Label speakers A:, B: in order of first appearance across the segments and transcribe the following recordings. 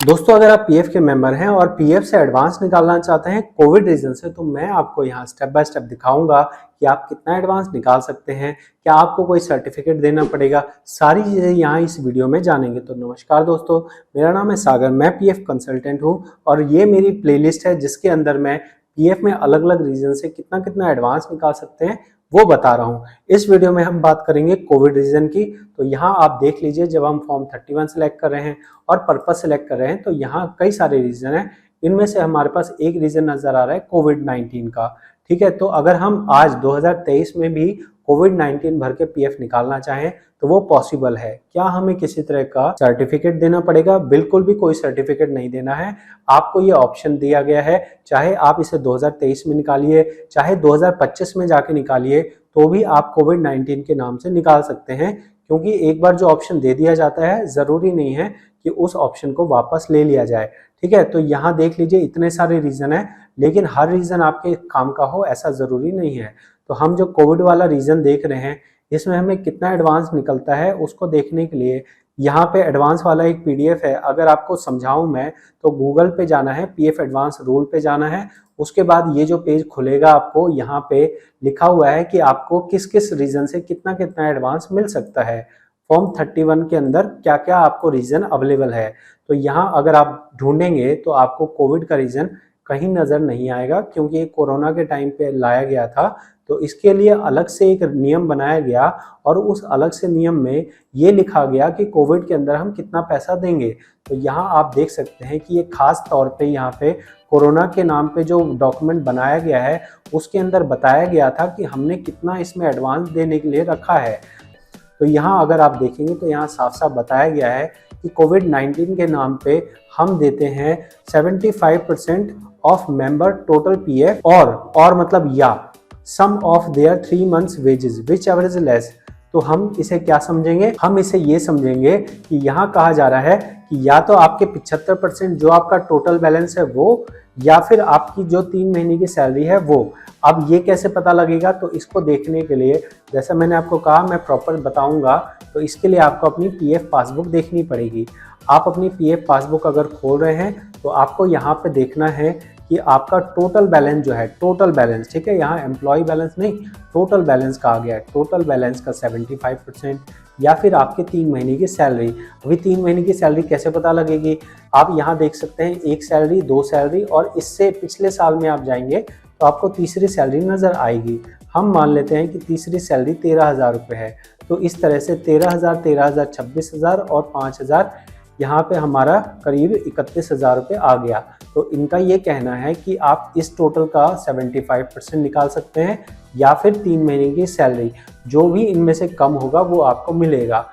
A: दोस्तों, अगर आप पीएफ के मेंबर हैं और पीएफ से एडवांस निकालना चाहते हैं कोविड रीजन से, तो मैं आपको यहाँ स्टेप बाय स्टेप दिखाऊंगा कि आप कितना एडवांस निकाल सकते हैं। क्या आपको कोई सर्टिफिकेट देना पड़ेगा, सारी चीज़ें यहाँ इस वीडियो में जानेंगे। तो नमस्कार दोस्तों, मेरा नाम है सागर, मैं पीएफ कंसल्टेंट हूँ और ये मेरी प्लेलिस्ट है जिसके अंदर मैं पीएफ में अलग अलग रीजन से कितना कितना एडवांस निकाल सकते हैं वो बता रहा हूँ। इस वीडियो में हम बात करेंगे कोविड रीजन की। तो यहाँ आप देख लीजिए, जब हम फॉर्म 31 सेलेक्ट कर रहे हैं और पर्पस सेलेक्ट कर रहे हैं तो यहाँ कई सारे रीजन हैं। इनमें से हमारे पास एक रीजन नजर आ रहा है कोविड-19 का। ठीक है, तो अगर हम आज 2023 में भी कोविड-19 भर के पीएफ निकालना चाहें तो वो पॉसिबल है। क्या हमें किसी तरह का सर्टिफिकेट देना पड़ेगा? बिल्कुल भी कोई सर्टिफिकेट नहीं देना है। आपको ये ऑप्शन दिया गया है, चाहे आप इसे 2023 में निकालिए, चाहे 2025 में जाके निकालिए, तो भी आप कोविड-19 के नाम से निकाल सकते हैं। क्योंकि एक बार जो ऑप्शन दे दिया जाता है, जरूरी नहीं है कि उस ऑप्शन को वापस ले लिया जाए। ठीक है, तो यहाँ देख लीजिए, इतने सारे रीजन है, लेकिन हर रीजन आपके काम का हो ऐसा जरूरी नहीं है। तो हम जो कोविड वाला रीजन देख रहे हैं, इसमें हमें कितना एडवांस निकलता है उसको देखने के लिए यहाँ पे एडवांस वाला एक पीडीएफ है। अगर आपको समझाऊं मैं, तो गूगल पे जाना है, पीएफ एडवांस रूल पे जाना है। उसके बाद ये जो पेज खुलेगा, आपको यहाँ पे लिखा हुआ है कि आपको किस किस रीजन से कितना कितना एडवांस मिल सकता है। फॉर्म 31 के अंदर क्या क्या आपको रीजन अवेलेबल है। तो यहाँ अगर आप ढूंढेंगे तो आपको कोविड का रीजन कहीं नजर नहीं आएगा, क्योंकि ये कोरोना के टाइम पे लाया गया था। तो इसके लिए अलग से एक नियम बनाया गया और उस अलग से नियम में ये लिखा गया कि कोविड के अंदर हम कितना पैसा देंगे। तो यहाँ आप देख सकते हैं कि ये खास तौर पे यहाँ पे कोरोना के नाम पे जो डॉक्यूमेंट बनाया गया है, उसके अंदर बताया गया था कि हमने कितना इसमें एडवांस देने के लिए रखा है। तो यहाँ अगर आप देखेंगे तो यहाँ साफ साफ बताया गया है कि कोविड-19 के नाम पे हम देते हैं 75% ऑफ मेंबर टोटल पीएफ और मतलब या sum of their 3 months wages whichever is less. तो हम इसे क्या समझेंगे? हम इसे ये समझेंगे कि यहाँ कहा जा रहा है कि या तो आपके 75% जो आपका टोटल बैलेंस है वो, या फिर आपकी जो 3 महीने की सैलरी है वो। अब ये कैसे पता लगेगा? तो इसको देखने के लिए, जैसा मैंने आपको कहा, मैं प्रॉपर बताऊंगा। तो इसके लिए आपको अपनी पीएफ पासबुक देखनी पड़ेगी। आप अपनी पीएफ पासबुक अगर खोल रहे हैं तो आपको यहाँ पे देखना है कि आपका टोटल बैलेंस जो है, टोटल बैलेंस, ठीक है, यहाँ एम्प्लॉय बैलेंस नहीं, टोटल बैलेंस कहा गया है। टोटल बैलेंस का 75% या फिर आपके 3 महीने की सैलरी। अभी 3 महीने की सैलरी कैसे पता लगेगी? आप यहाँ देख सकते हैं, एक सैलरी, 2 सैलरी, और इससे पिछले साल में आप जाएंगे तो आपको तीसरी सैलरी नजर आएगी। हम मान लेते हैं कि तीसरी सैलरी 13,000 रुपये है। तो इस तरह से 13,000, 13,000, 26,000 और 5,000, यहाँ पे हमारा करीब 31,000 रुपये आ गया। तो इनका ये कहना है कि आप इस टोटल का 75% निकाल सकते हैं, या फिर 3 महीने की सैलरी, जो भी इनमें से कम होगा वो आपको मिलेगा।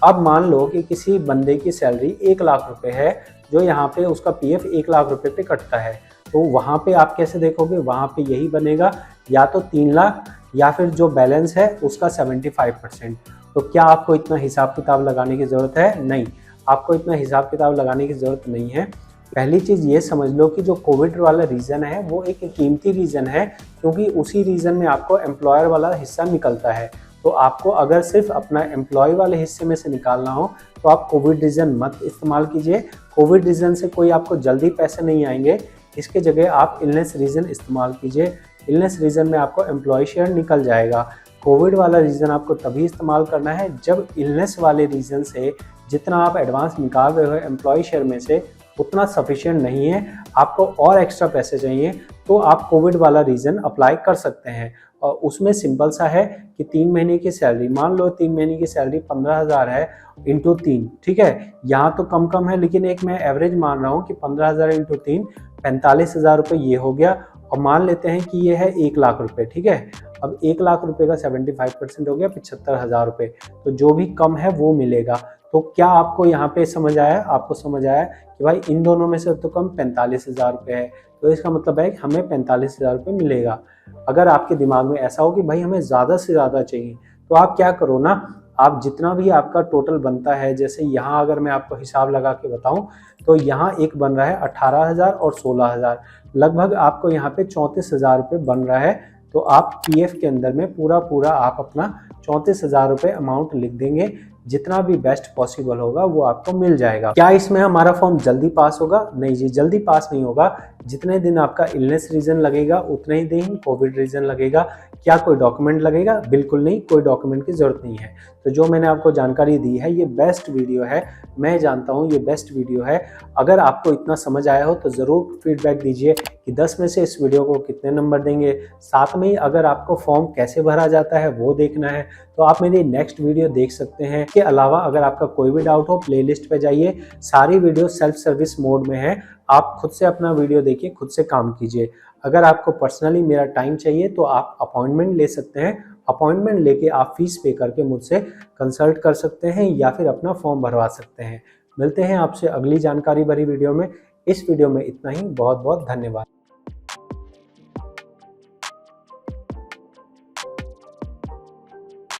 A: अब मान लो कि किसी बंदे की सैलरी 1 लाख रुपए है, जो यहाँ पे उसका पीएफ 1 लाख रुपए पे कटता है। तो वहाँ पे आप कैसे देखोगे? वहाँ पे यही बनेगा, या तो 3 लाख या फिर जो बैलेंस है उसका 75%। तो क्या आपको इतना हिसाब किताब लगाने की ज़रूरत है? नहीं, आपको इतना हिसाब किताब लगाने की ज़रूरत नहीं है। पहली चीज़ ये समझ लो कि जो कोविड वाला रीज़न है वो एक कीमती रीज़न है, क्योंकि उसी रीज़न में आपको एम्प्लॉयर वाला हिस्सा निकलता है। तो आपको अगर सिर्फ अपना एम्प्लॉय वाले हिस्से में से निकालना हो तो आप कोविड रीज़न मत इस्तेमाल कीजिए। कोविड रीज़न से कोई आपको जल्दी पैसे नहीं आएंगे। इसके जगह आप इलनेस रीज़न इस्तेमाल कीजिए। इलनेस रीज़न में आपको एम्प्लॉय शेयर निकल जाएगा। कोविड वाला रीज़न आपको तभी इस्तेमाल करना है जब इलनेस वाले रीज़न से जितना आप एडवांस निकाल रहे हो एम्प्लॉय शेयर में से उतना सफिशिएंट नहीं है, आपको और एक्स्ट्रा पैसे चाहिए, तो आप कोविड वाला रीज़न अप्लाई कर सकते हैं। और उसमें सिंपल सा है कि 3 महीने की सैलरी, मान लो 3 महीने की सैलरी 15,000 है इंटू 3, ठीक है, यहाँ तो कम है, लेकिन एक मैं एवरेज मान रहा हूँ कि 15,000 इंटू 3 45,000 रुपये ये हो गया। और मान लेते हैं कि ये है 1 लाख रुपये, ठीक है। अब 1 लाख रुपये का 75% हो गया 75,000 रुपये। तो जो भी कम है वो मिलेगा। तो क्या आपको यहाँ पे समझ आया? आपको समझ आया कि भाई इन दोनों में से तो कम 45,000 रुपये है, तो इसका मतलब है कि हमें 45,000 रुपये मिलेगा। अगर आपके दिमाग में ऐसा हो कि भाई हमें ज़्यादा से ज़्यादा चाहिए, तो आप क्या करो ना, आप जितना भी आपका टोटल बनता है, जैसे यहाँ अगर मैं आपको हिसाब लगा के बताऊँ तो यहाँ एक बन रहा है 18,000 और 16,000, लगभग आपको यहाँ पे 34,000 रुपये बन रहा है, तो आप पीएफ के अंदर में पूरा आप अपना 34,000 रुपये अमाउंट लिख देंगे। जितना भी बेस्ट पॉसिबल होगा वो आपको मिल जाएगा। क्या इसमें हमारा फॉर्म जल्दी पास होगा? नहीं जी, जल्दी पास नहीं होगा। जितने दिन आपका इलनेस रीजन लगेगा उतने ही दिन कोविड रीजन लगेगा। क्या कोई डॉक्यूमेंट लगेगा? बिल्कुल नहीं, कोई डॉक्यूमेंट की जरूरत नहीं है। तो जो मैंने आपको जानकारी दी है ये बेस्ट वीडियो है, मैं जानता हूँ ये बेस्ट वीडियो है। अगर आपको इतना समझ आया हो तो ज़रूर फीडबैक दीजिए कि 10 में से इस वीडियो को कितने नंबर देंगे। साथ में ही अगर आपको फॉर्म कैसे भरा जाता है वो देखना है तो आप मेरी नेक्स्ट वीडियो देख सकते हैं। इसके अलावा अगर आपका कोई भी डाउट हो प्लेलिस्ट पे जाइए, सारी वीडियो सेल्फ सर्विस मोड में है। आप खुद से अपना वीडियो देखिए, खुद से काम कीजिए। अगर आपको पर्सनली मेरा टाइम चाहिए तो आप अपॉइंटमेंट ले सकते हैं। अपॉइंटमेंट लेके आप फीस पे करके मुझसे कंसल्ट कर सकते हैं या फिर अपना फॉर्म भरवा सकते हैं। मिलते हैं आपसे अगली जानकारी भरी वीडियो में। इस वीडियो में इतना ही। बहुत बहुत धन्यवाद।